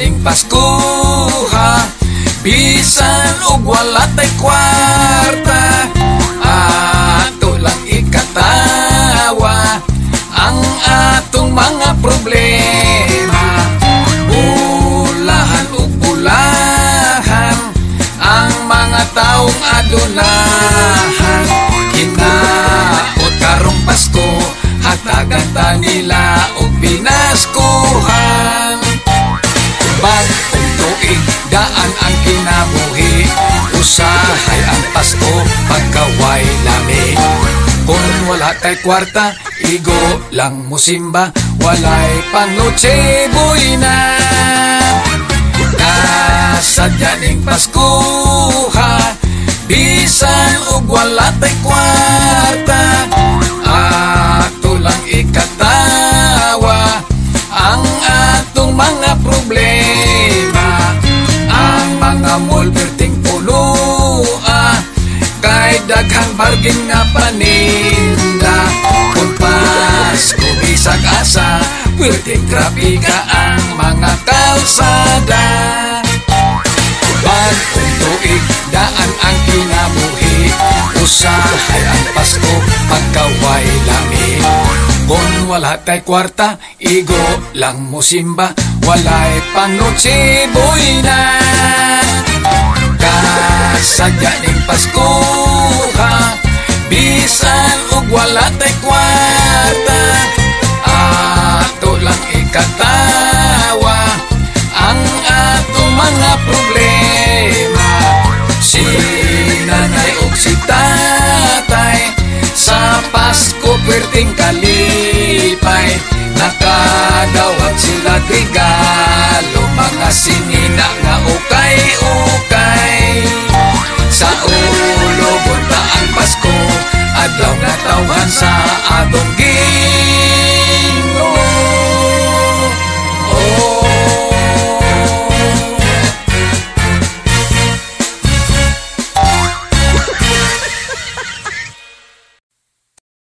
ning Pasko ha, bisan og wala tay kwarta, ato lang ikatawa ang atong mga problema. Bulahan ug bulahan ang mga taong adunahan, hinaot karong Pasko hatagan ta nila og pinaskuhan. Bagong tuig daan ang kinabuhi, usahay ang Pasko pagkaway lami. Kung wala tay kwarta, igo lang musimba, walay pang Noche Buena. Kasadya ning Pasko ha, bisan og wala tay kwarta, ato lang ikatawa ang atong mga problema. Ang mga mall perting puno kay daghang bargain nga paninda. Kung Pasko bisag asa, perting trapika ang mga kalsada. Bagong tuig daan ang kinabuhi, usahay ang Pasko pagkaway lami. Kung wala tay kwarta, igo lang musimba, walay pang Noche Buena. Kasadya ning Pasko ha, bisan og wala tay kwarta, ato lang ikatawa ang atong mga problema. Si nanay ug si tatay sa Pasko perting kalipay, nakadawat sila regalo mga